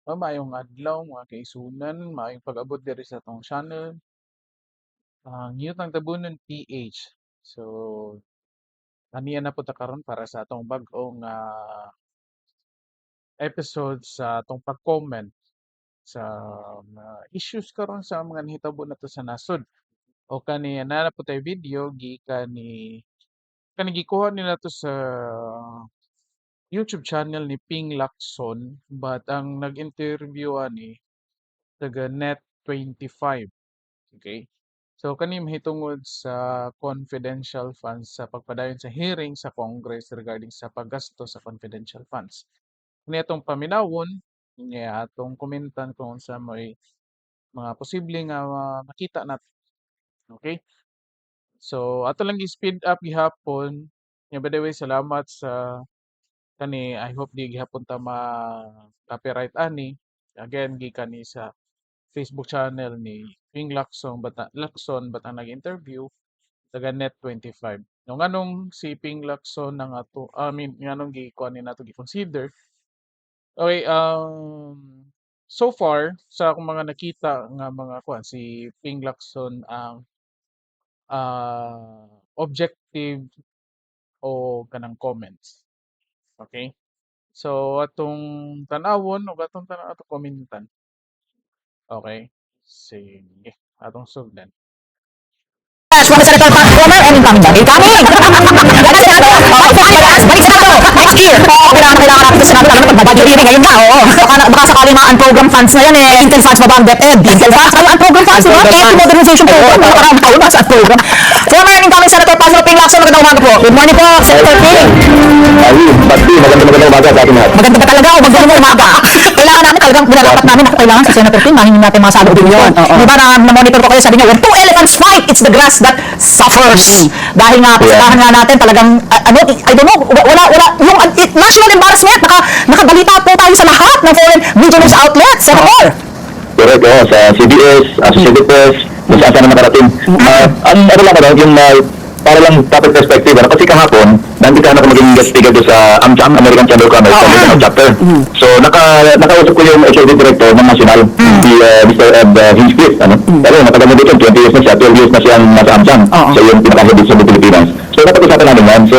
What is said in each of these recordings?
Maayong adlaw mga kaigsunan, maayong pag-abot diri sa atong channel, ang Yutang Tabunon PH. So, aniya na punta karon para sa atong bag-ong episode sa atong pag-comment sa mga issues karon sa mga nahitabo nato sa nasod. O kani na po tayo video gikan ni gikuha ni nato sa YouTube channel ni Ping Lacson, but ang nag-interview ani taga Net25. Okay. So kani mahitungod sa confidential funds sa pagpadayon sa hearing sa Congress regarding sa paggasto sa confidential funds. Kani atong paminawon, niya atong komentan kung sa may mga posible nga makita natin. Okay? So ato lang gi-speed up gihapon. Nya by the way, salamat sa kani, I hope di gihapon ta ma copyright ani. Again, gikan ni sa Facebook channel ni Ping Lacson bata nag-interview taga Net25. No nganong si Ping Lacson ang ato I mean nganong gikuan ni nato gi-consider. Okay, so far sa akong mga nakita nga mga kuan si Ping Lacson ang objective o kanang comments. Okay? So atong tanawon ug atong komentan. Okay? Sige, atong sugdan. Former Senator Pat Comer and incoming. Balik sa to. Next year. Kailangan natin ito sinabi lalo na pag-budget hearing ngayon na. Oo. Baka sakali mga unprogram funds na yan eh. Intel funds ba ba ang DepEd? Intel funds? Ano unprogram funds? Epi modernization program. Mga parang taon na sa unprogram. Former and incoming Senator Pat Ping Lacson, magandang umaga po. Good morning po, Senator Ping. Magandang umaga sa ating lahat. Maganda ba talaga o magandang umaga? Kailangan namin talagang binarapat namin na kailangan si Senator Ping, mahingin natin mga salo opinion. Di ba na-monitor ko kayo, sabi niya, when two elephants fight, it's the grass that suffers. Dahil nga, kasalahan nga natin talagang, I don't know, wala, yung national embarrassment, nakabalita po tayo sa lahat ng foreign media news outlets, Senator. Correct, sa CBS, Associated Press, kung saan na nakarating. Ano lang ano, yung para lang topic perspective, kasi kahapon, nandito ako maging guest speaker doon sa AmCham, American Chamber of Commerce, sa Mindanao chapter. So, nakausap ko yung executive director ng national, si Mr. Ed Hinchcliffe, Pero matagal na dito, 20 years na siya, 12 years na siya nasa AmCham. Siya yung pinaka-head sa Pilipinas. So, napag-usapan namin yan. So,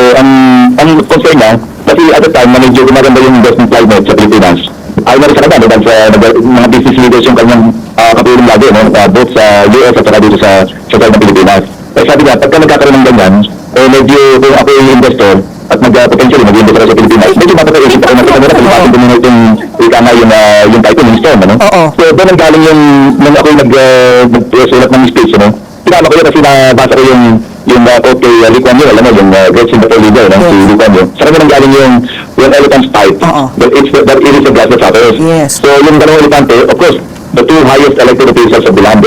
ang concern niya, kasi at the time, na medyo gumaganda yung investment climate sa Pilipinas. Ayaw na rin sa kanya, dahil sa mga business leaders yung kanyang kapulong lagi, both sa US at saka dito sa side ng Pilipinas. Eh sabi niya, pagka nagkakaroon ng ganyan, medyo kung ako yung investor at potentially mag-investor sa Pilipinas, medyo mapapag-isip ako na sa kanila kung bakit dominate ika nga yung title ng storm, So doon ang galing yung, nung ako yung nagsulat ng speech, Tinama ko yun kasi nabasa ko yung quote kay Lee Kuan Yew, alam mo, yung great Singapore leader, si Lee Kuan Yew. Sa kanya nang galing yung when elephants fight, that it is the grass that suffers. Yes. So yung dalawang elefante, of course, the two highest elected officials of the land,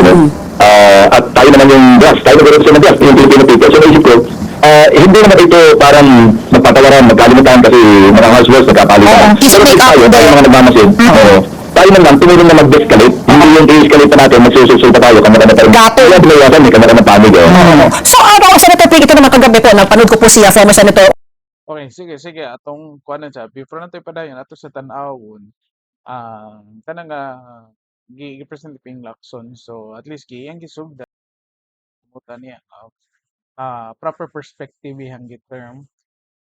at tayo naman yung grass, tayo nag-represent ng grass, yung Filipino people. So naisip ko, hindi naman ito parang magpapalaran, magkalimutan kasi mga households nagkapalitan. Pero tayo mga nagmamasid, tayo naman tumulong na mag-escalate, hindi yung i-escalate na natin, magsusulsul pa tayo, kamara na tayo. Gato. Kaya binawasan, may kamara ng panig. So, Senator Ping, ito naman kagabi po, napanood ko po siya, former Senator. Okay, sige. Atong kuanan siya. Before natin padayon ato sa tan-awon, kanang gi-present ni Ping Lacson. So at least giyang gisugdan mo niya proper perspective yang term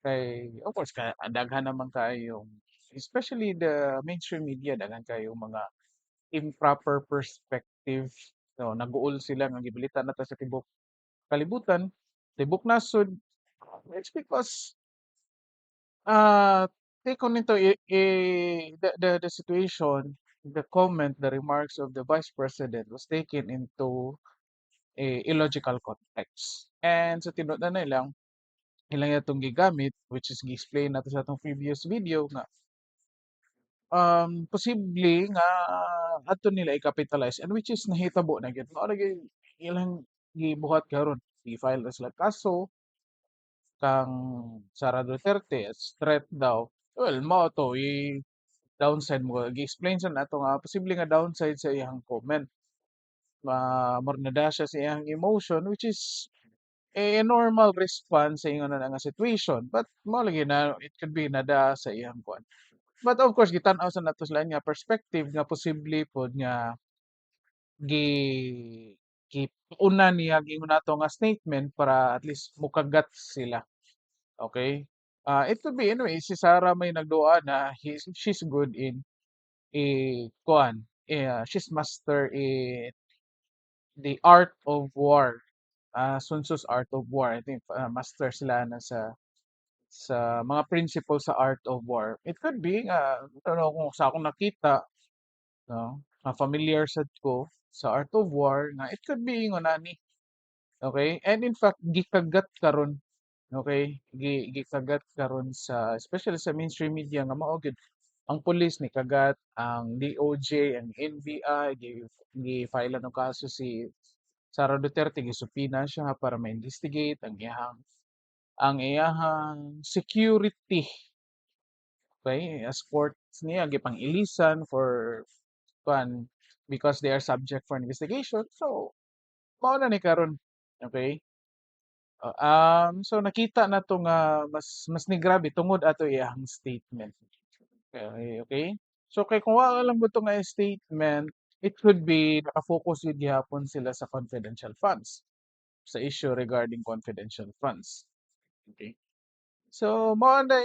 kay of course daghan naman kayong especially the mainstream media daghan kayong mga improper perspective. So nag-uol sila nga gibalita nata sa tibok kalibutan, tibok nasod. It's because take on into the situation, the comment, the remarks of the vice president was taken into a illogical context. And sa tinud na nilang, ilang itong gigamit, which is gi-explain natin sa itong previous video nga, posible nga ato nila i-capitalize and which is nahitabo na gyud. Mao lagi ilang gibuhat karon, i-file na sila kaso kang Sara Duterte as threat daw. Well, mao to downside mo gi-explain sa nato nga posible nga downside sa iyang comment. More na siya sa iyang emotion which is a normal response sa ingon na nga situation but mao lagi na it could be nada sa iyang kwan But of course gitan-aw sa nato sila nga perspective nga posible pod nga gi gi una niya giingon nato nga statement para at least mukagat sila. Okay? It could be anyway si Sarah may nagdua na she's good in kuan she's master in the art of war. Sun Tzu's Art of War. I think master sila na sa mga principles sa art of war. It could be ano kung sa akong nakita no, familiar sad ko sa art of war nga it could be ingon ani. Okay? And in fact gikagat karon okay? Gikagat karon sa especially sa mainstream media nga mao gyud ang pulis ni kagat, ang DOJ, ang NBI gi-file ng kaso si Sara Duterte gisupina siya para ma-investigate ang iyahang security okay escorts niya gipang-ilisan for kuan because they are subject for investigation. So mao na ni karon okay. So nakita na to nga mas ni grabe tungod ato iyang statement. Okay, okay? So kay kung wala lang mo nga statement, it could be nakafocus yun gihapon sila sa confidential funds, sa issue regarding confidential funds. Okay? So mao na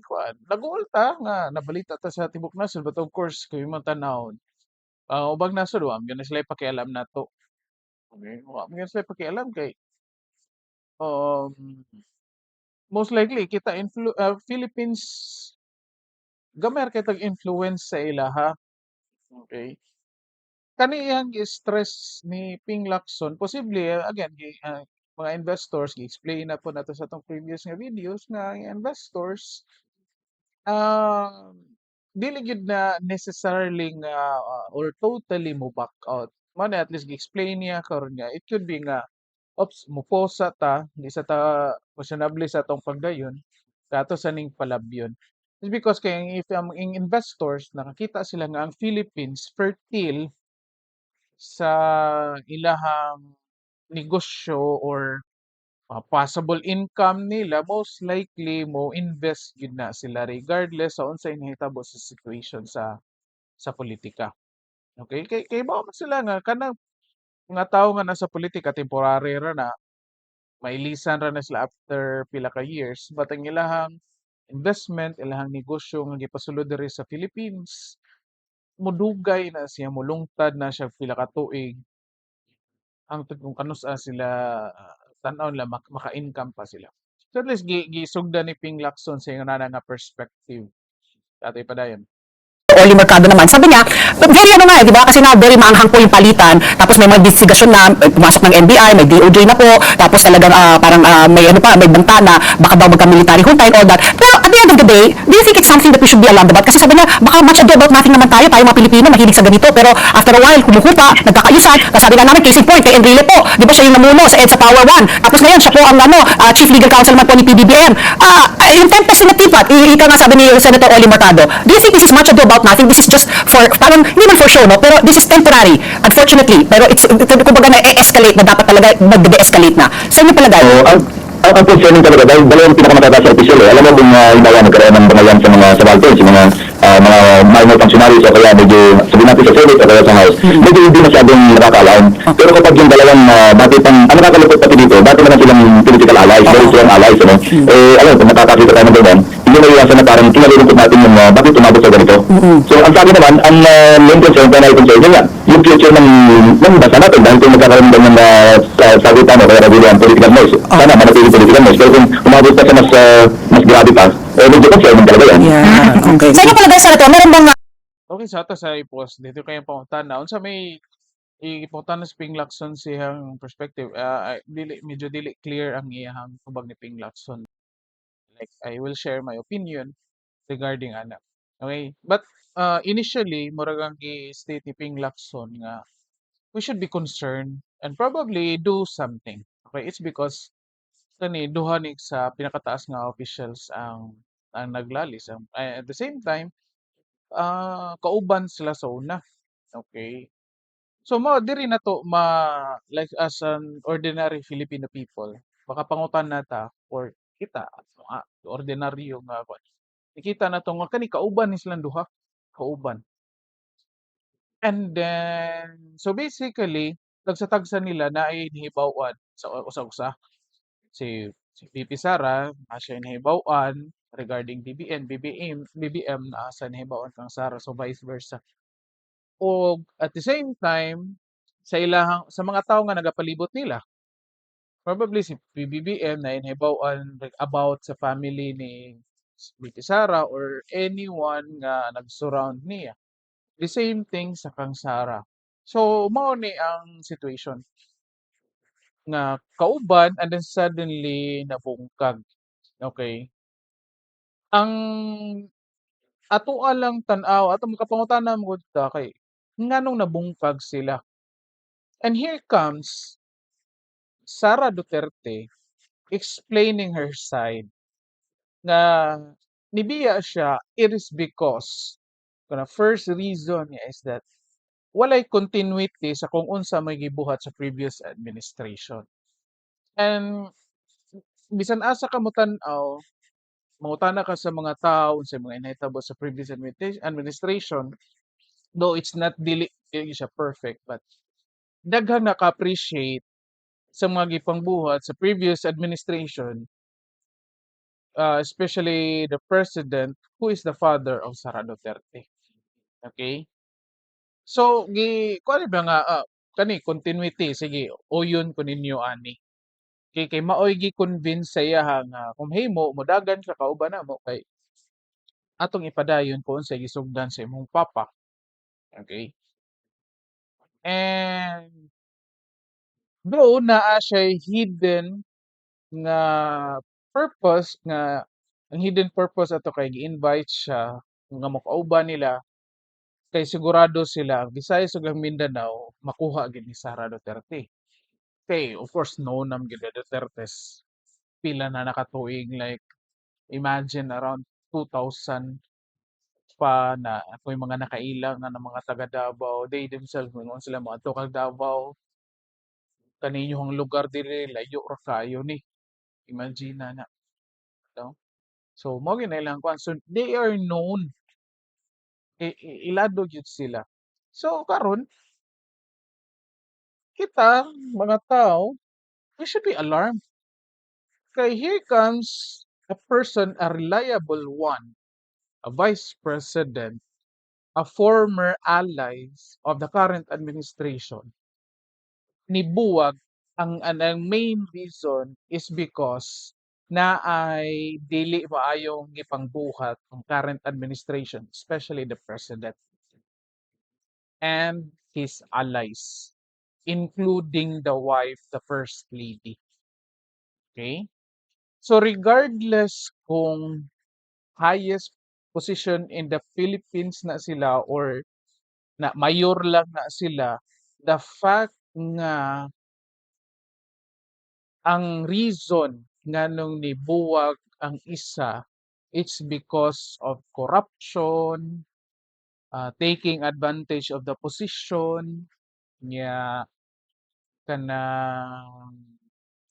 kuan, nag-uulta nga nabalita ta sa tibuok nasod but of course kay mo tanawon. Ubang nasod wa gyud na sila pakialam nato. Okay? Wa gyud sila pakialam kay um most likely kita Philippines gamay ra kay tag influence sa ilaha. Okay? Kani iyang stress ni Ping Lacson posible again mga investors gi-explain na po nato sa atong previous nga videos nga ang investors um dili gyud na necessarily nga or totally mo back out. Mao na at least gi-explain niya karon nga it could be nga ops moposa ta di sa ta questionable sa atong pagdayon kato sa ning palabyon. It's because kay if ang investors nakakita sila nga ang Philippines fertile sa ilahang negosyo or possible income nila, most likely mo invest yun na sila regardless sa unsay nahitabo sa situation sa politika. Okay? Kay mao man sila nga kanang mga tao nga nasa politika temporary ra na mailisan ra na sila after pila ka years but ang ilahang investment, ilahang negosyo nga gipasulod diri sa Philippines, mudugay na siya, mulungtad na siya pila ka tuig ang kung kanus-a sila tan-aw nila maka-income pa sila. So at least gisugdan ni Ping Lacson sa ingon na nga perspective. Atay padayon. Oli Mercado naman, sabi niya, very ano nga, di ba? Kasi na very maanghang po yung palitan. Tapos may mga investigasyon na pumasok ng NBI, may DOJ na po. Tapos talagang parang may ano pa, may banta na baka daw magka-military junta and all that. Pero at the end of the day, do you think it's something that we should be alarmed about? Kasi sabi niya, baka much ado about nothing naman tayo mga Pilipino, mahilig sa ganito. Pero after a while, humuhupa, nagkakaayusan. Tapos sabi nga namin, case in point, kay Enrile po. Di ba siya yung namuno sa EDSA Power 1? Tapos ngayon, siya po ang Chief Legal Counsel naman po ni PBBM. Yung tempest sinatipat, ika nga sabi ni Senator Oli Mercado, do you think this is much ado about nothing? This is just for, parang, hindi man for show, no? Pero this is temporary, unfortunately. Pero it's, kumbaga na-escalate na dapat talaga mag-de-escalate na. Sa inyo palagay? So, ang concerning talaga, dahil dalawang pinakamatatas sa opisyal alam mo kung ibawa nagkaroon ng bangayan sa mga subalterns, yung mga minor functionaries o kaya medyo, sabihin natin sa Senate o kaya sa House, medyo hindi masyadong nakaka-align. Pero kapag yung dalawang dati pang, ang nakakalupot pati dito, dati naman silang political allies, very strong allies, ano? Alam, kung nakakakita tayo ng ganyan, hindi na iwasan na parang kinalulungkot natin yung bakit tumabot sa ganito. So, ang sabi naman, ang main concern, primary concern, yun nga, yung future ng bansa natin, dahil kung magkakaroon ng sagutan o kaya regular political noise, sana manatili political noise. Pero kung umabot pa sa mas grabe pa, medyo concern talaga yan. Yeah, okay. Sa inyo palagay, Senator, meron bang Okay, sa ato sa i-post dito kayo pangutan na unsa may ipunta na si Ping Lacson siyang perspective. Medyo dili clear ang iyang tubag ni Ping Lacson. Like I will share my opinion regarding ana. Okay? But initially murag ang i-state ni Ping Lacson nga we should be concerned and probably do something. Okay? It's because kani duha ni sa pinakataas nga officials ang naglalis. At the same time, kauban sila sa una. Okay? So mao diri na to like as an ordinary Filipino people, baka pangutan nata or kita mga ordinaryo nga Nakita na to nga kani kauban ni silang duha, kauban. And then, so basically, tagsa-tagsa nila na ay nahibaw-an sa usa-usa. Si VP Sara, siya nahibaw-an regarding BBM na asa nahibaw-an kang Sara, so vice versa. O at the same time, sa mga tao nga nagapalibot nila, probably si PBBM na nahibaw-an about sa family ni VP Sara or anyone nga nag-surround niya. The same thing sa kang Sara. So, mao ni ang situation nga kauban and then suddenly nabungkag. Okay? Ang atoa lang tan-aw ato makapangutana mo gud ta kay nganong nabungkag sila. And here comes Sara Duterte explaining her side nga nibiya siya it is because kana first reason niya is that walay continuity sa kung unsa may gibuhat sa previous administration. And bisan asa ka motan-aw, mangutana ka sa mga tao sa mga nahitabo sa previous administration, though it's not dili siya perfect, but daghang naka-appreciate sa mga gipangbuhat sa previous administration, especially the president who is the father of Sara Duterte. Okay? So, kuan ba nga, kani continuity, sige, uyon ko ninyo ani. Kay maoy gi-convince sa iya nga kung mahimo modagan ka kauban namo kay atong ipadayon kung unsay gisugdan sa imong papa. Okay? And though naa siya'y hidden nga purpose nga ang hidden purpose ato kay gi-invite siya nga makauban nila kay sigurado sila ang Visayas ug ang Mindanao makuha gid ni Sara Duterte. Kay of course known nam gid ang Dutertes pila na nakatuig like imagine around 2000 pa na ako'y mga nakailang na ng mga taga Davao, they themselves moingon sila moadto kag Davao, kaninyong lugar diri layo ra kayo ni. Imagine na, no? So mao gyud na ilang kuan. So they are known, ilado gyud sila. So karon kita mga tao, we should be alarmed. Kay here comes a person, a reliable one, a vice president, a former allies of the current administration nibuwag ang main reason is because naay dili maayong gipangbuhat ang current administration, especially the president and his allies, including the wife, the first lady. Okay? So regardless kung highest position in the Philippines na sila or na mayor lang na sila, the fact nga ang reason nganong nibuwag ang isa, it's because of corruption, taking advantage of the position, nya kanang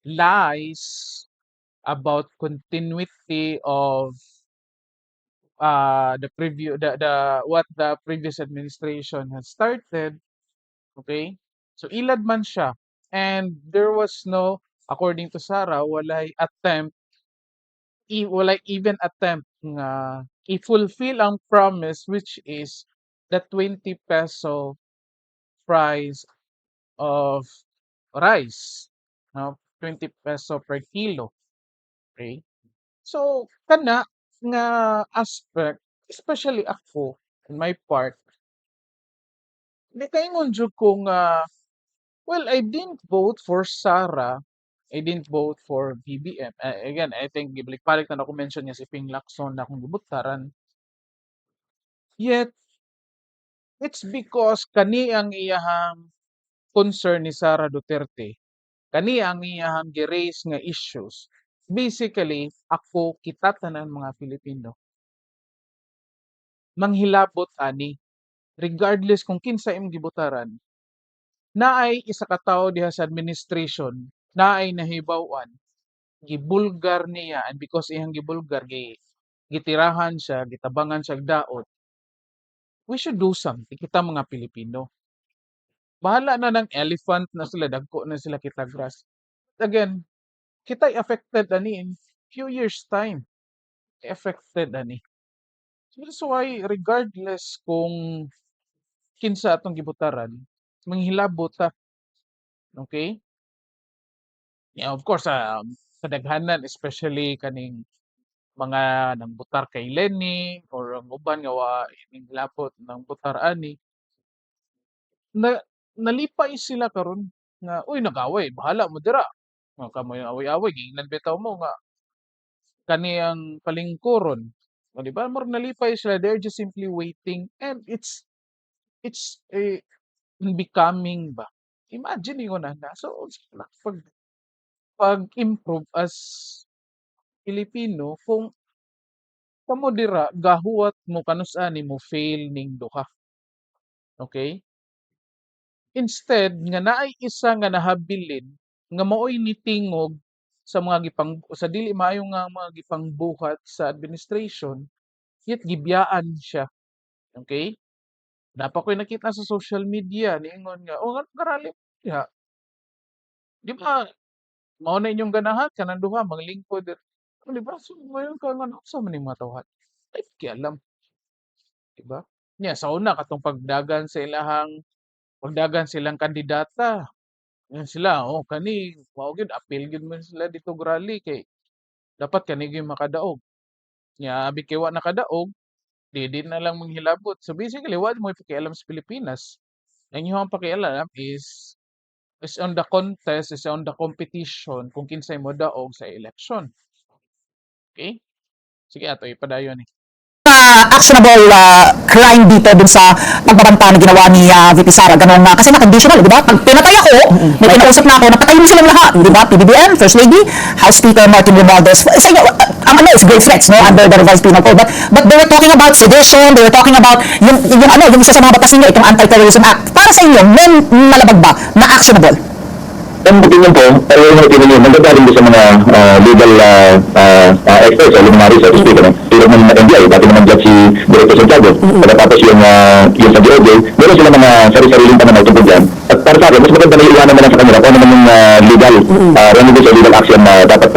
lies about continuity of the what the previous administration has started. Okay? So ilad man siya. And there was no, according to Sarah, walay even attempt nga i-fulfill ang promise which is the 20 peso price of rice. No? 20 peso per kilo. Okay? So, kana nga aspect, especially ako, in my part, nikaingon jud ko nga well, I didn't vote for Sara. I didn't vote for BBM. Again, I think gibalik-balik na ako mention niya si Ping Lacson na akong gibutaran. Yet, it's because kani ang iyahang concern ni Sara Duterte. Kani ang iyahang gi-raise nga issues. Basically, ako, kita tanan mga Pilipino, manghilabot ani, regardless kung kinsa imong gibutaran, naay isa ka tawo diha sa administration, naay nahibaw-an gibulgar niya and because iyang gibulgar gitirahan siya, gitabangan siya og daot, we should do something kita mga Pilipino. Bahala na ng elephant na sila, dagko na sila kita grass. Again, kita'y affected ani in few years time. Affected ani. So that's why regardless kung kinsa atong gibutaran, manghilabot ta, okay? Yeah, of course, kadaghanan especially kaning mga nangbutar kay Lenny or ang uban nga wa ining lapot nang butar ani na nalipay sila karon nga uy nag-away bahala mo dira nga kamoy away-away giingnan bitaw mo nga kani ang palingkuron o di ba more nalipay sila, they're just simply waiting and it's a unbecoming ba, imagine yun na so pag-improve as Pilipino kung kamo dira gahuwat mo kanus-ani mo fail ning duha, okay? Instead nga naay isa nga nahabilin nga mao'y nitingog sa mga sa dili maayo nga mga gipangbuhat sa administration, yet gibiyaan siya, okay? Napa ko'y nakita sa social media niingon nga, "Oh, karali diha, di ba mao na inyong ganahan kanang duha manglingkod." Oh, di ba? So, ngayon ka nga unsa man ning mga tawhan? Ay pakialam, di ba? Nya sa una katong pagdagan silang kandidata. Yan sila, oh, kani mao gyud apil gyud man sila dito rally kay dapat kani gyud makadaog. Nya abi kay wa nakadaog, di na lang manghilabot. So basically, wa mo pakialam sa Pilipinas. Ang iyong pakialam is on the contest, is on the competition kung kinsay mo daog sa election. Okay? Sige ato ipadayon ni. Actionable crime dito dun sa pagbabanta na ginawa ni VP Sara. Ganun kasi na-conditional, di ba? Pag pinatay ako, may pinausap na ako, napatay mo silang lahat, di ba? PBBM, First Lady, House Speaker Martin Romualdez. Sa inyo, ang ano is grave threats, no? Under the revised penal code. But they were talking about sedition, they were talking about yung isa sa mga batas ninyo, itong Anti-Terrorism Act. Para sa inyo, when malabag ba na actionable? Ang opinion ko, pero yung opinion yun, nanggagaling din sa mga legal experts, luminaries, so to speak, tulad ng NBI, dati naman dyan si Director Santiago, pagkatapos yung sa DOJ, meron sila mga sarili-sariling pananaw tungkol dyan. At para sa akin, mas maganda na iwanan na lang sa kanila kung ano naman yung legal remedies o legal action na dapat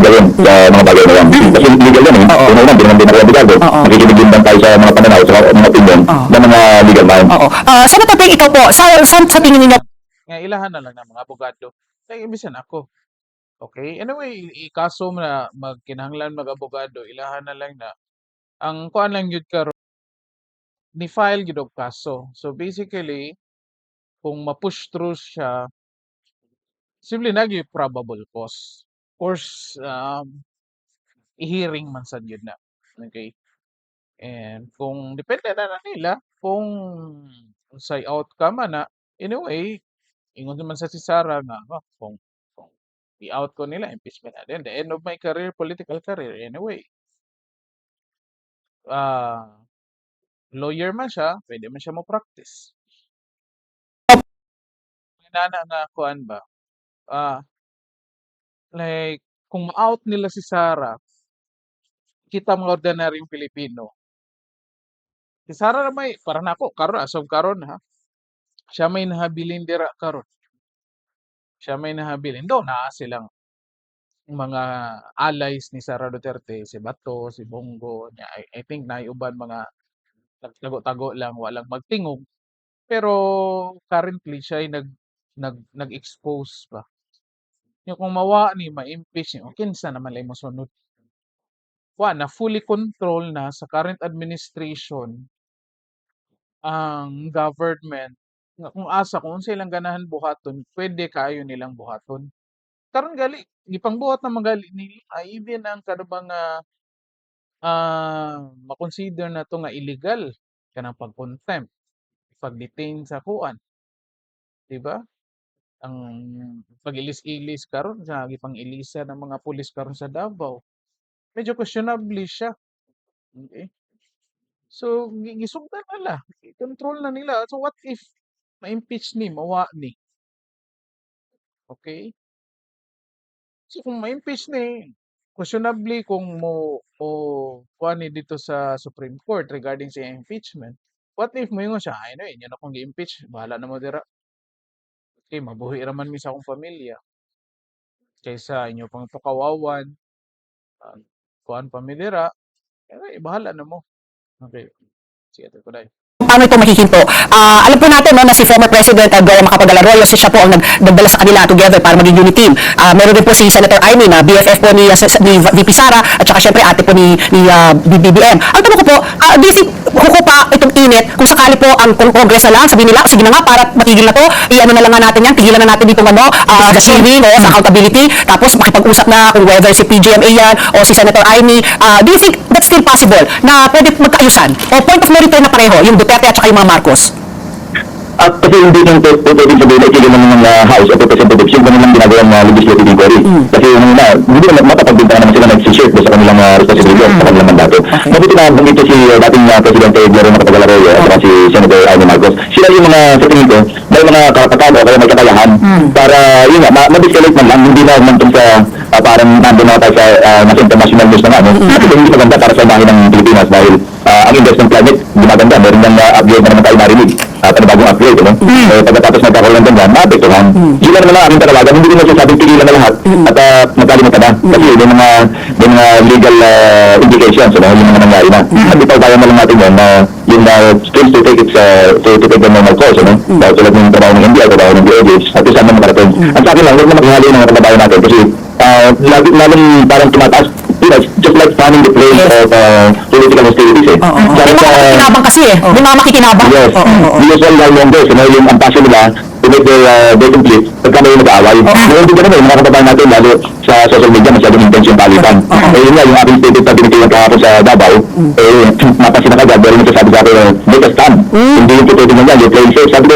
gawin sa mga bagay na yan. Kasi legal yan eh. Una-una, hindi naman din ako abogado. Nakikinig din lang tayo sa mga pananaw, sa mga opinion ng mga legal mind. Senator Ping, ikaw po, sa tingin ninyo, Nga ilahan na lang ng mga abogado. Kay imbisan ako. Okay? Anyway, ikaso mo na magkinahanglan mag-abogado, ilahan na lang na ang kuan lang yun karon ni file gyud og kaso. So basically, kung ma-push through siya, simple na gyud probable cause. Of course, i-hearing man sad yun na. Okay? And kung depende na nila kung say outcome na anyway, ingon naman sa si Sara nga kung i-out ko nila impeachment na din the end of my career, political career anyway. Lawyer man siya, pwede man siya mo practice. Nana nga kuan ba? Like kung ma-out nila si Sara, kita mga ordinaryong Pilipino. Si Sara na may para nako karon as of karon ha. Siya may nahabilin dira karon. Siya may nahabilin. Do naa silang mga allies ni Sara Duterte, si Bato, si Bongo, I think naiuban mga nagtago-tago lang, walang magtingog. Pero currently siya ay nag-expose pa. Yung kung mawa ni ma-impeach niya, kinsa naman lay mosunod. Wa na fully control na sa current administration ang government nga kung asa kung unsa ilang ganahan buhaton, pwede kaayo nilang buhaton. Karon gali gipangbuhat na magali nila even ang kanubang ma-consider na 'to nga illegal kanang pag-contempt, pag-detain sa kuan, 'di ba? Ang pag-ilis-ilis karon sa gipang-ilisa ng mga pulis karon sa Davao, medyo questionable siya. Okay? So gisugdan nila, i-control na nila. So what if ma-impeach ni, mawa ni, okay? So kung ma-impeach ni, questionably kung mo o kuan ni dito sa Supreme Court regarding sa impeachment. What if moingon siya, "Ay no, inyo na akong gi-impeach, bahala na mo dira. Kay mabuhi raman mi sa akong pamilya kaysa inyo pang tukawawan, ah, kuan pa mi dira, eh, bahala na mo." Okay, sige to kuday. Paano ito mahihinto? Alam po natin no, na si former President Goa Macapagal Arroyo, siya po ang nagdala sa kanila together para maging unity team. Meron din po si Senator Amy na BFF po ni VP Sara at saka syempre ate po ni BBM. Ang tanong ko po, do you think hukupa itong init kung sakali po ang Congress na lang, sabihin nila, sige na nga, para matigil na to, i-ano na lang nga natin yan, tigilan na natin ditong ano, the hearing o sa accountability, tapos makipag-usap na kung whether si PGMA yan o si Senator Amy. Do you think that's still possible na pwede magkaayusan o point of no return na pareho yung Duterte at saka yung mga Marcos? At kasi hindi yung pwedeng sabihin na itigil naman ng House of Representatives yung kanilang ginagawang legislative inquiry. Kasi yung una, hindi naman matapagbintahan naman sila nag-shirk sa kanilang responsibilidad sa kanilang mandato. Mabuti na dito si dating Presidente Gloria Macapagal Arroyo at saka si Senator Amy Marcos. Sila yung mga, sa tingin ko, may mga karapatan o kaya may kakayahan para, yun nga, ma-disconnect man lang, hindi na mantong sa parang nandun na tayo sa nasa international news na nga. Kasi hindi maganda para sa imahe ng Pilipinas dahil ang investment climate, gumaganda. Meron ng upgrade na naman tayo narinig. Panibagong upgrade, ano? Pagkatapos nagkakaroon ng ganyan, maapektuhan. Yun lang naman ang aking talaga. Hindi ko nasasabing tigilan na lahat at magkalimutan na. Kasi may mga legal implications, ano? Yung mga nangyari na. At ito, kaya na lang natin yun na yung skills to take to take the normal course, ano? Dahil tulad ng trabaho ng NBI, trabaho ng DOJ, at isa naman makarating. Ang sa akin lang, huwag na maghihali ng mga trabaho natin kasi lalong parang tumataas, just like fanning the flames of political hostilities, eh. May mga makikinabang kasi eh. May mga makikinabang. Yes. The usual warmongers, yung ang passion nila to make their complete pagka may nag-aaway. Meron din ganun mga kababayan natin, lalo sa social media, masyadong intense yung palitan. Yun nga, yung aking statement na binitiwan kahapon sa Davao, napansin na kagad, pero nagsasabi sa akin, make a stand. Hindi yung titutin mo yan, you're playing safe. Sabi ko,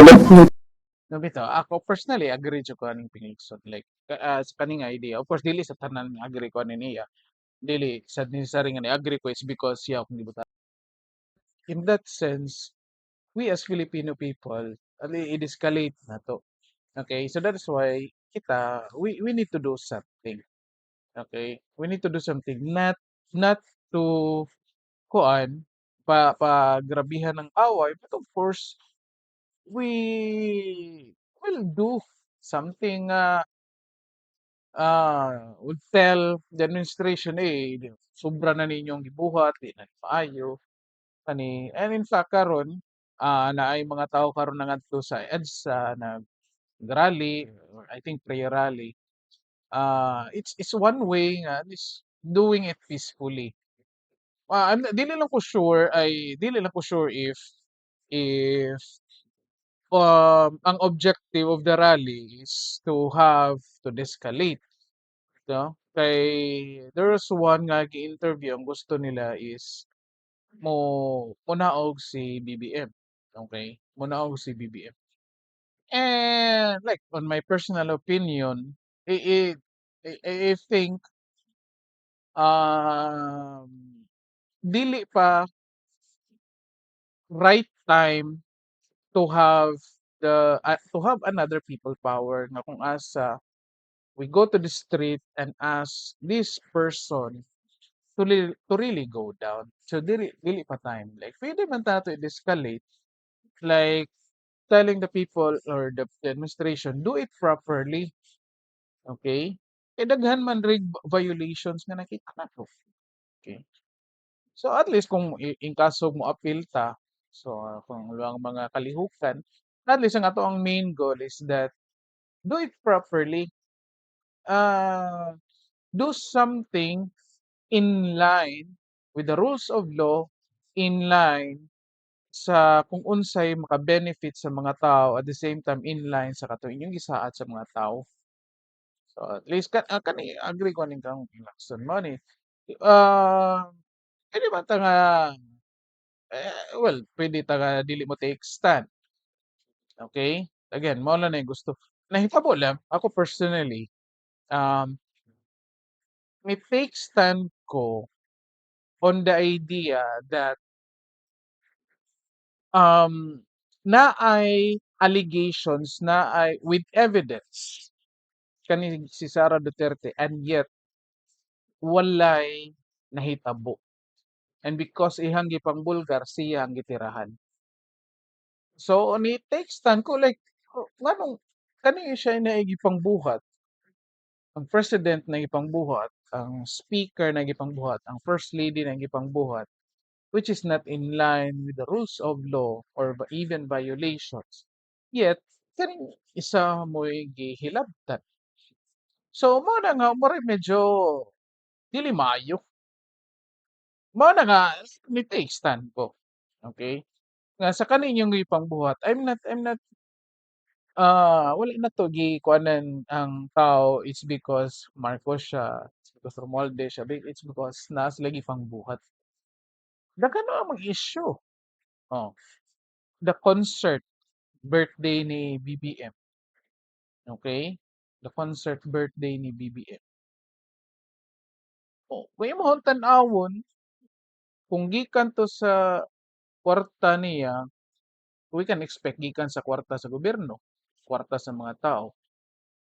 No, bitaw, ako personally agree jud ko aning pingigson like sa kaning idea. Of course dili sa tanan agree ko ani niya. Dili sa necessary nga ni agree ko is because siya akong gibutan. In that sense, we as Filipino people, i-escalate na to. Okay? So that is why we need to do something. Okay? We need to do something, not to kuan grabihan ng away, but of course we will do something would tell the administration, eh, sobra na ninyong gibuhat, di na maayo kani. And in fact karon naay mga tao karon na ngadto sa EDSA nag-rally, or I think prayer rally. It's one way nga is doing it peacefully. Dili lang ko sure if ang objective of the rally is to de-escalate, no? Kay there was one nga gi-interview ang gusto nila is munaog si BBM. Okay? Munaog si BBM. And like on my personal opinion, I, I think um dili pa right time to have to have another people power nga kung asa we go to the street and ask this person to really go down. So dili pa time. Like pwede man ta to escalate like telling the people or the administration do it properly. Okay? Eh daghan man rig violations nga nakita nato. Okay? So at least kung in kaso mo appeal ta, so kung ang mga kalihukan, at least ang ato ang main goal is that do it properly. Uh, do something in line with the rules of law, in line sa kung unsay maka-benefit sa mga tao, at the same time in line sa kato inyong gisaad sa mga tao. So at least kani agree ko ning kang election mo ni. Ah, pwede man ta nga well, pwede ta nga dili mo take stand. Okay? Again, mao lang na yung gusto. Nahitabo lang ako personally, um, may take stand ko on the idea that naay allegations, naay with evidence kani si Sara Duterte, and yet walay nahitabo. And because ihang gipang bulgar, siya ang gitirahan. So, ni tekstan ko like, nganong, kani siya na igipang buhat. Ang president na igipang buhat, ang speaker na igipang buhat, ang first lady na igipang buhat, which is not in line with the rules of law or even violations. Yet, kaning isa mo gihilabtan. So, mo na nga, mo rin medyo dili maayo. Mo na nga, ni tekstan ko. Okay? Nga sa kaninyong ipang buhat, I'm not wala na 'to gikuanan ang tao, it's because Marcos siya, it's because Romualdez siya, it's because naa sila gipangbuhat. Daghan na ang mga issue. Oh, the concert birthday ni BBM, okay? The concert birthday ni BBM. Oh, kung imong tan-awon, kung gikan 'to sa kwarta niya, we can expect gikan sa kwarta sa gobyerno, kwarta sa mga tao,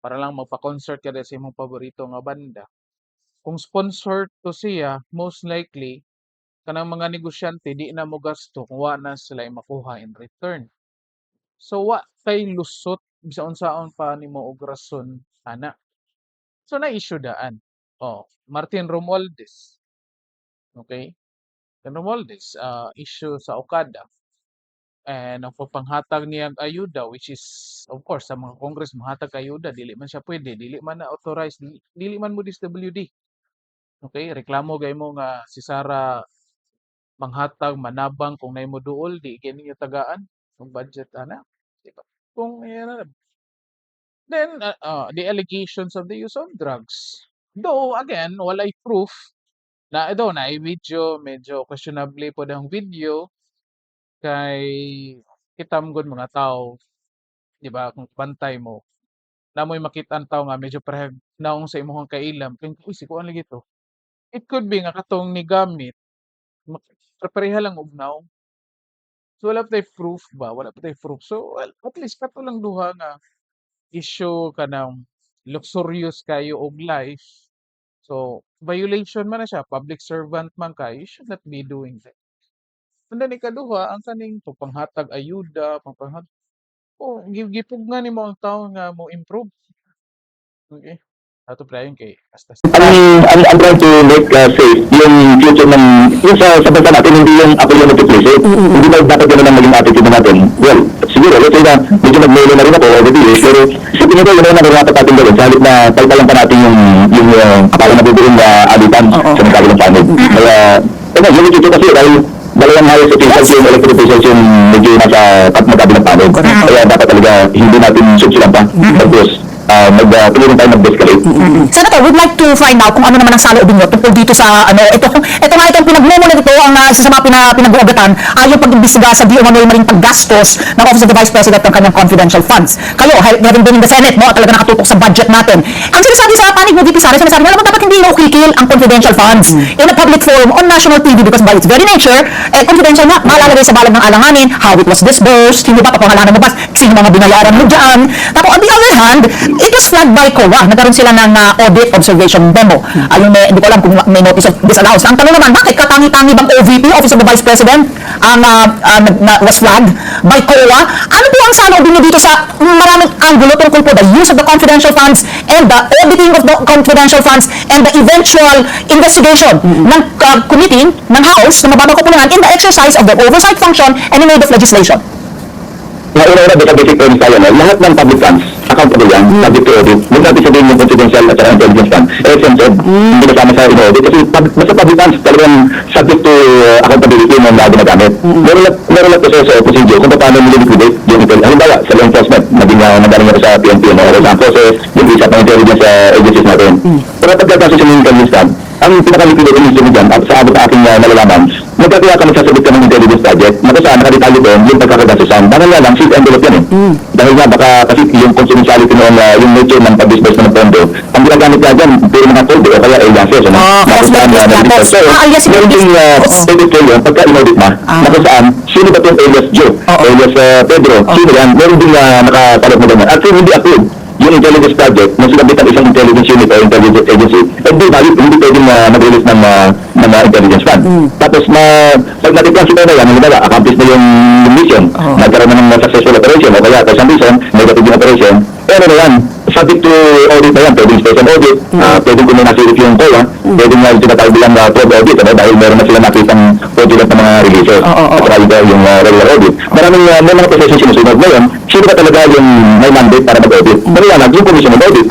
para lang magpa-concert ka sa imong paborito nga banda. Kung sponsored to siya, most likely, kanang mga negosyante, di na mo gasto kung wa na sila makuha in return. So, wa kay lusot, bisan unsaon pa nimo og rason, ana. So, na-issue daan. Oh, Martin Romualdez. Okay? Martin Romualdez, issue sa Okada. And ang pagpanghatag niya ayuda, which is, of course, sa mga Congress, mahatag ayuda, dili man siya pwede, dili man na authorized, dili man mo DSWD. Okay, reklamo gay mo nga si Sara manghatag manabang kung nahimo duol di kini niya tagaan kung budget ana. Diba? Kung then the allegations of the use of drugs. Though again, walay proof na ito na video medyo questionable po ang video kay kitam gud mga tao, di ba, kung bantay mo namoy makita ang tao nga medyo parehag naong sa imong kailam kay uy sikuan lagi to. It could be nga katong ni gamit pareha lang ugnaw. So wala pa tay proof ba? Wala pa tay proof. So well, at least kato lang duha nga issue kanang luxurious kayo og life. So violation man na siya, public servant man ka, you should not be doing that. And then ikaduha, ang kaning panghatag ayuda, panghatag, oh, gipugnan nimo ang tao nga mo improve. Okay? Ato prayon kay hasta I'm trying to make safe yung future ng yung sa bansa natin, hindi yung ako yung nag-place. Hindi na dapat ganun ang maging attitude natin. Well, siguro, let's say na medyo nag-mail na rin ako over the years, pero sa tingin ko, yun ang dapat natin gawin. Sa halip na pagpalang pa natin yung parang nabubuong na alitan sa nagkali ng panod. Kaya, yung ito kasi dahil dalawang highest officials yung elected officials yung medyo nasa magkabi ng panod. Kaya dapat talaga hindi natin subsilan pa. Tapos, piliin tayo mag-escalate. Senator, would like to find out kung ano naman ang saloobin nyo tungkol dito sa ito nga itong pinagmumulan ito ang isa sa mga pinag-uugatan ay yung pag-imbestiga sa di umano'y maling paggastos ng Office of the Vice President ng kanyang confidential funds. Kayo, having been in the Senate, talaga nakatutok sa budget natin. Ang sinasabi sa panig mo dito sinasabi nila naman dapat hindi kikil ang confidential funds in a public forum on national TV because by its very nature, confidential na, malalagay sa balag ng alanganin, how it was disbursed, hindi ba papangalanan mo ba, sino mga binayaran mo dyan. Tapos on the other hand, it was flagged by COA. Nagkaroon sila ng audit observation memo. Ayun, hindi ko alam kung may notice of disallowance. Ang tanong naman, bakit katangi-tangi bang OVP, Office of the Vice President, ang was flagged by COA? Ano po ang saloobin nyo dito sa maraming angulo tungkol po the use of the confidential funds and the auditing of the confidential funds and the eventual investigation ng committee ng House na mababang kapulungan in the exercise of their oversight function and in aid of legislation? Una-una, basic premise tayo, lahat ng public funds, accountable yan, subject to audit. Huwag natin sabihin yung confidential at saka intelligence fund. Exempted, hindi kasama sa in-audit. Kasi basta public funds, talagang subject to accountability ng mga ginagamit. Meron lang proseso o procedure kung paano nililiquidate yung intelligence. Halimbawa, sa law enforcement, nagaling ako sa PNP, or sa process, yung isa pang intelligence agencies natin. Pero pagkakaso sa intelligence fund, ang pinaka-liquidate instrument dyan, sa abot na aking nalalaman, magkakaya ka magsasabit ka ng intelligence project, saan nakadetalye doon yung pagkakagastusan. Dahil nga lang, seat envelope yan eh. Dahil nga baka kasi yung confidentiality noon, yung nature ng pag-disburse ng pondo, ang ginagamit nga dyan, pero mga pondo o kaya aliases. So, meron yung edit kayo, pagka in-audit na, saan, sino ba itong alias Joe, alias Pedro, sino yan, meron din nakatalap mo ganyan. At hindi approved. yung intelligence project na sinabit ng isang intelligence unit o intelligence agency, hindi valid, hindi pwedeng mag-release ng intelligence fund. Tapos pag na-declassify na yan, halimbawa, accomplish na yung mission, nagkaroon na ng successful operation, o kaya for some reason, negative yung operation, pero na yan, subject to audit na yan, pwedeng special audit, pwedeng kung may nasilip yung COA, pwedeng nga tinatawag bilang fraud audit, ano, dahil meron na sila nakitang fraudulent na mga releases, at saka yung regular audit. Maraming may mga procession sinusunod ngayon, sino ba talaga yung may mandate para mag-audit? Maliwanag, yung commission of audit.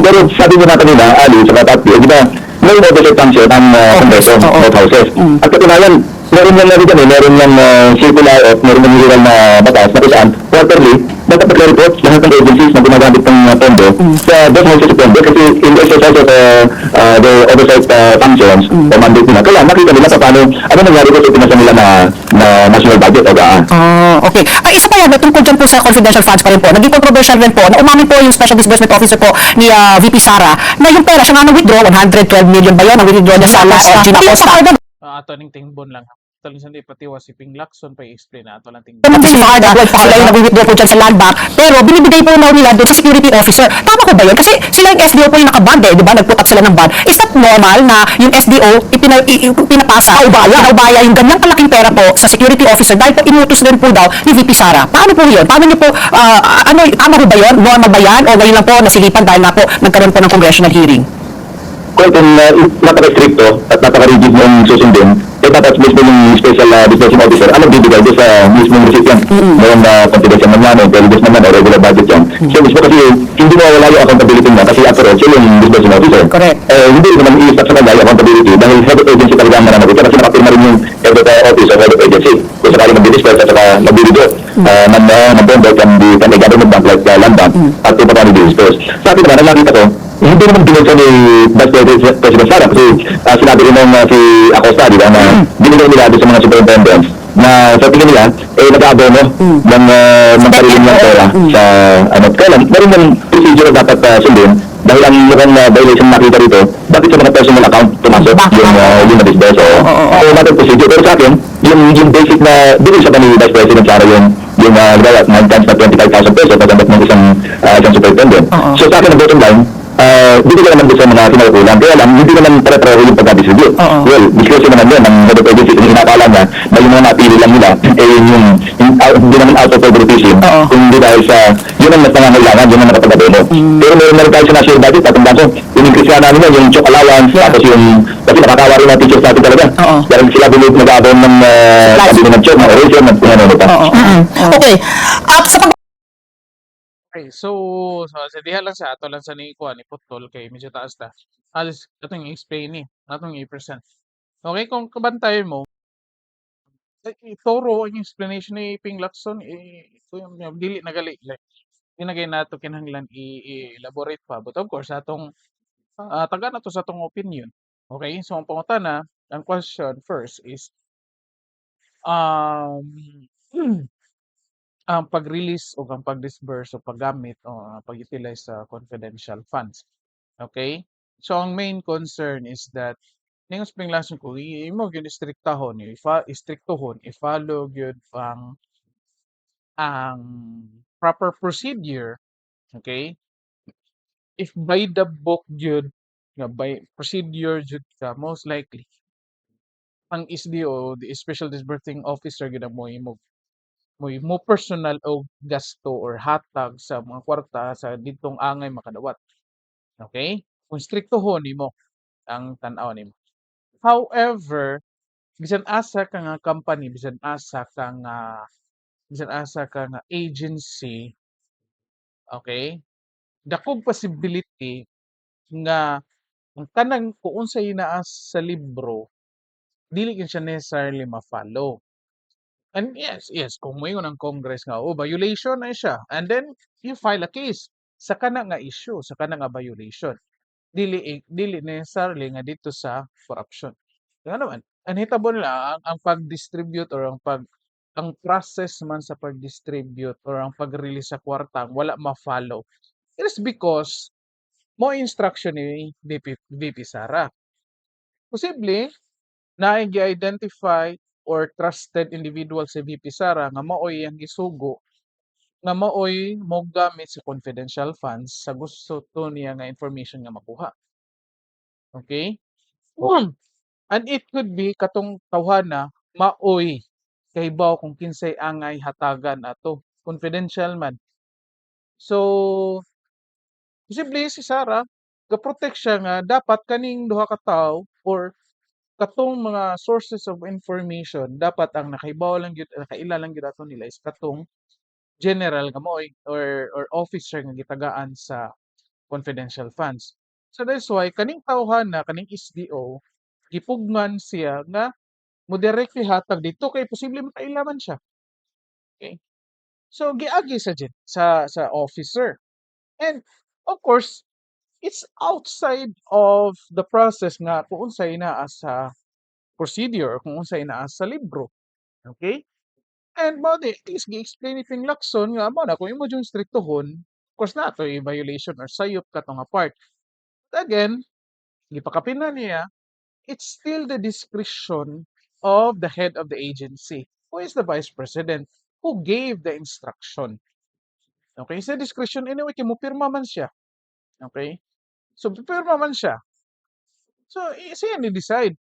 Pero sabi nyo na kanina, Ali, sa Tatpi, di ba, may oversight function ng Congreso, both houses. At katunayan, meron yan na rin kami, meron yan circular at meron yan hiral na batas na kung saan quarterly, dapat report lahat ng agencies na gumagamit ng pondo sa both houses of pondo kasi in the exercise of the oversight functions o mandate nila. Kaya nakita nila pa paano, ano nangyari ko sa pinasa nila na national budget o gaan. Okay. Ay, isa pa yan, tungkol dyan po sa confidential funds pa rin po. Naging controversial rin po, na umamin po yung Special Disbursement Officer po ni VP Sara, na yung pera siya nga withdraw 112 million ba yun, ang withdraw niya sa Gina Costa. Ato ning tingbon lang. Ato lang patiwa si Ping Lacson pa i-explain na ato lang tingbon. Naman din hard at well, pakala yung nag-withdraw po dyan sa land bank, pero binibigay po na nila doon sa security officer. Tama ko ba yun? Kasi sila yung SDO po yung nakaband di ba? Nag-put up sila ng band. Is that normal na yung SDO pinapasa, ubaya yung ganyang kalaking pera po sa security officer dahil po inutos din po daw ni VP Sara? Paano po yun? Paano niyo po, tama ko ba yun? Normal ba yan? O ngayon lang po nasilipan dahil na po nagkaroon po ng congressional hearing? Kung napaka-stricto at napaka-rigid mong susundin, dapat mismo yung special dispensing officer, ano bibigay doon sa mismong recipient? Mayroon na confidential naman yan, intelligence naman, o regular budget yan. So mismo kasi hindi mawala yung accountability niya kasi after all, siya yung dispensing officer. Correct. Hindi naman i-stop sa kanya yung accountability dahil head of agency talaga ang mananagot kasi nakapirma rin yung head of office o head of agency. Kung sakaling mag-disperse at saka mag-video ng bondo from the government bank like land bank at kung paano i-disperse. Sa akin naman, nakita ko, hindi naman binigyan ni Vice President Sara kasi sinabi rin ng si Acosta, di ba, na binigyan nila doon sa mga superintendents na sa tingin nila, nag-aabono ng pariling ng pera sa, kailan, meron yung procedure na dapat sundin dahil ang mukhang violation nakita rito, bakit sa mga personal account pumasok yung na-disburse o natin procedure. Pero sa akin, yung basic na, binigyan sa ni Vice President Sara yung 9 times na 25,000 pesos pagdapat ng isang superintendent. So sa akin, ang bottom line, hindi ko naman doon sa mga kinukulang. Kaya lang, hindi naman pare-pareho yung pagka-distribute. Well, disclosure naman yun ng head of agency kung inakala niya na yung mga napili lang nila, hindi naman out of favoritism, kundi dahil sa, yun ang mas nangangailangan, yun ang nakapag-abono. Pero meron tayo sa national budget, tatandaan ko, in-increase nga namin yung chok allowance, tapos yung, kasi nakakawa rin ng teachers natin talaga. Dahil sila nag-abono ng sabi ng chok, ng oration, ng kung ano pa. Okay. Sa Okay, so sa diha lang sa ato lang sa ni kuan ni Putol kay medyo taas ta. Alis atong i-explain ni, atong i-present. Okay, kung kabantayan mo, thorough ang explanation ni Ping Lacson, ito yung dili na gali. Like, ginagay nato kinahanglan i-elaborate pa. But of course, atong taga na to sa atong opinion. Okay, so ang pangutana, ang question first is, um, ang pag-release o ang pag-disburse o paggamit o pag-utilize sa confidential funds. Okay? So, ang main concern is that ning spring lesson ko, imo gyud istriktahon, istriktohon, i-follow gyud ang proper procedure, okay? If by the book gyud, nga by procedure gyud ka, most likely ang SDO, the Special Disbursing Officer gyud ang mo personal o gasto or hatag sa mga kwarta sa didtong angay makadawat. Okay? Kung striktohon nimo ang tan-aw nimo. However, bisan asa ka nga company, bisan asa ka nga agency, okay? Dakong possibility nga ang kanang kung unsay naa sa libro, dili gyud siya necessarily ma-follow. And yes, kung moingon ang Congress nga, violation na siya. And then, you file a case sa kana nga issue, sa kana nga violation. Dili necessarily nga dito sa corruption. Nga naman, ang hitabo nila, ang pag-distribute or ang process man sa pag-distribute or ang pag-release sa kwartang wala ma-follow. It is because mo instruction ni VP Sara. Posible, na gi-identify or trusted individual si VP Sara nga maoy ang gisugo nga maoy mogamit sa confidential funds sa gusto to niya nga information nga makuha. Okay? And it could be katong tawhana maoy kahibaw kung kinsay angay hatagan ato. Confidential man. So, posible si Sarah ga-protect siya nga dapat kaning duha ka tawo or katong mga sources of information dapat ang nakahibaw lang gyud nakaila lang gyud ato nila is katong general nga mo'y or officer nga gitagaan sa confidential funds. So that's why kaning tawhana kaning SDO gipugnan siya nga mo directly hatag dito kay posible makailaman siya. Okay? So giagi sa sa officer. And of course, it's outside of the process nga kung unsay naa sa procedure, kung unsay naa sa libro. Okay? And mao di, at least gi-explain ni Ping Lacson nga mao na kung imo yung striktohon, of course na to violation or sayop ka to nga part. But again, gipakapin na niya, it's still the discretion of the head of the agency, who is the vice president, who gave the instruction. Okay? Sa discretion, anyway, kay mo pirma man siya. Okay? So, pirma man siya. So, siya ni-decide.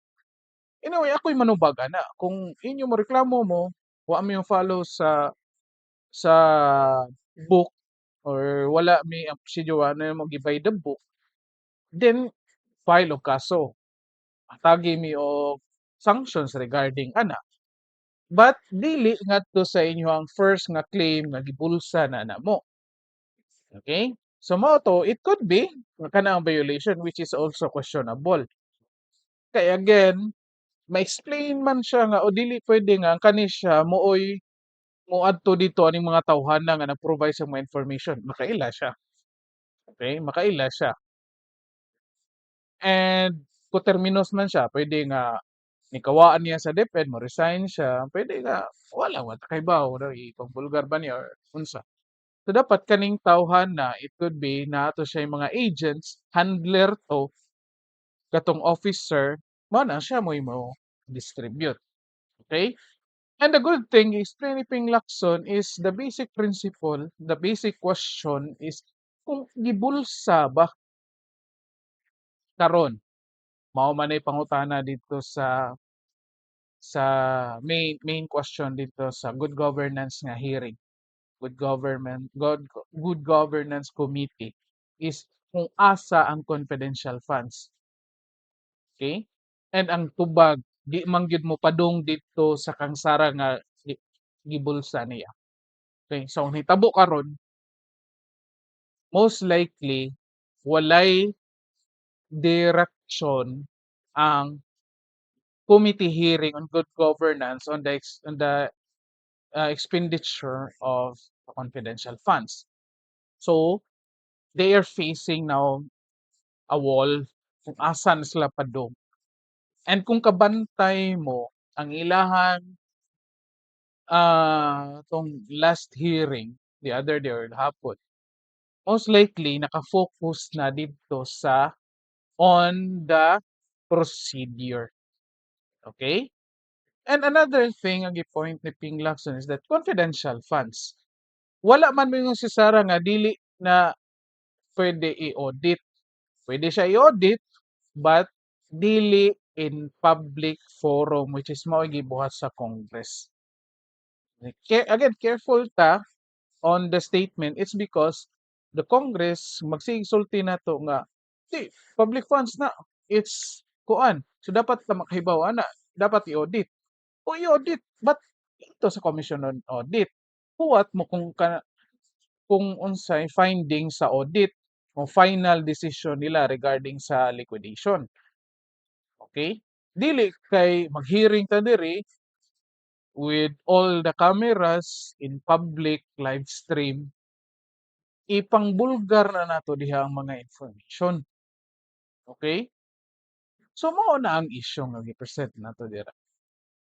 Anyway, ako'y manubaga na. Kung inyo mo reklamo mo, wa mo yung follow sa book or wala may ang procedure na mo gibay the book, then file og kaso. Atagi mi og sanctions regarding ana. But dili ngadto sa inyo ang first nga claim nga gibulsa na namo. Okay? So mao to, it could be kana ang violation which is also questionable. Kay again, ma-explain man siya nga o dili pwede nga kani siya mooy moadto dito aning mga tawhana nga nag-provide sa mga information. Makaila siya. Okay? Makaila siya. And koterminos man siya, pwede nga nikawaan niya sa DepEd, mo resign siya, pwede nga wala kahibaw daw ipagbulgar ba niya or unsa. So dapat kaning tawhana, it could be na ato siya yung mga agents, handler to, katong officer, mo na siya mo distribute. Okay? And the good thing is, Ping Lacson is the basic principle, the basic question is kung gibulsa ba karon mao man ay pangutana dito sa main question dito sa good governance nga hearing, good governance committee is kung asa ang confidential funds. Okay? And ang tubag di man gyud mo padung dito sa kangsara nga gibulsa niya. Okay? So ang hitabo karon most likely walay direction ang committee hearing on good governance on the expenditure of confidential funds. So, they are facing now a wall kung asan sila padung. And kung kabantay mo ang ilahan tong last hearing the other day or hapon, most likely nakafocus na dito sa on the procedure. Okay? And another thing ang i-point ni Ping Lacson is that confidential funds. Wala man mo yung si Sarah nga dili na pwede i-audit. Pwede siya i-audit, but dili in public forum which is mao gibuhat sa Congress. Again, careful ta on the statement. It's because the Congress magsigsulti na to nga di, public funds na. It's kuan. So dapat ta makahibaw ana, dapat i-audit. O i-audit, but ito sa Commission on Audit. Huwat mo kung unsay finding sa audit o final decision nila regarding sa liquidation. Okay? Dili kay mag-hearing ta diri with all the cameras in public live stream, ipangbulgar na nato diha ang mga information. Okay? So mao na ang issue nga gi-present nato dira.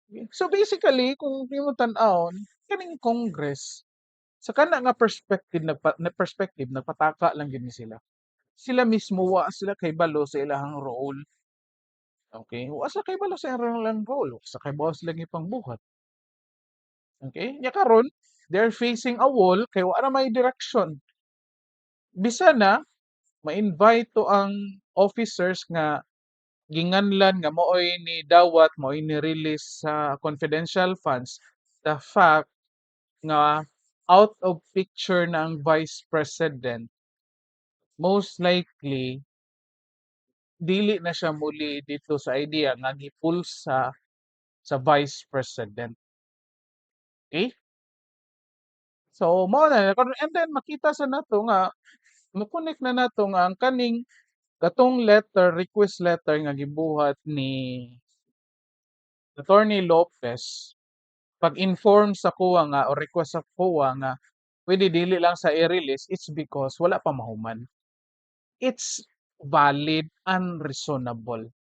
Okay? So basically, kung imong tan-awon, kaning Congress sa kana nga perspective nagpataka lang gid ni sila. Sila mismo wa sila kahibalo sa ilahang role. Okay? Wa sila kahibalo sa ilang role. Wa sa kahibalo sila ipangbuhat. Okay? Nya karon they're facing a wall kay wala may direksyon. Bisa na ma-invite to ang officers nga ginganlan nga maoy ni dawat maoy ni release sa confidential funds the fact nga out of picture na ang vice president, most likely dili na siya muli dito sa idea nga gipulsa sa vice president. Okay? So mao na and then makita sa nato nga mo-connect na nato nga ang kaning katong letter, request letter nga gibuhat ni Attorney Lopez, pag-inform sa COA nga o request sa COA nga pwede dili lang sa i-release, it's because wala pa mahuman. It's valid and reasonable.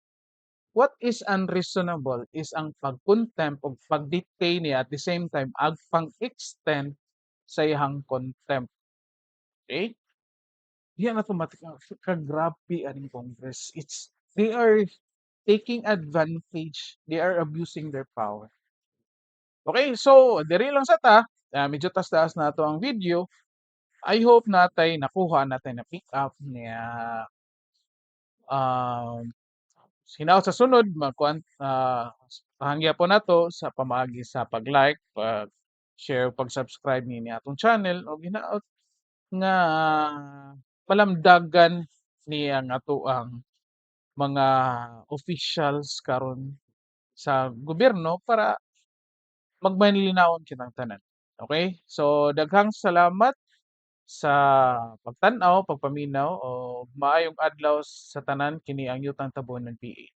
What is unreasonable is ang pag-contempt o pag-detain niya at the same time ag pang-extend sa iyang contempt. Okay? Diyan automatic kagrabe aning Congress. They are taking advantage. They are abusing their power. Okay, so diri lang sa ta. Medyo taas-taas na to ang video. I hope natay nakuha natin na pick up niya um hinaut sa sunod hangya po nato sa pamaagi sa pag-like, pag-share, pag-subscribe ni atong channel o hinaut nga palamdagan niya ang atoang mga officials karon sa gobyerno para magmalinawon kitang tanan. Okay? So daghang salamat sa pagtan-aw, pagpaminaw o maayong adlaw sa tanan kini ang Yutang Tabonan PH.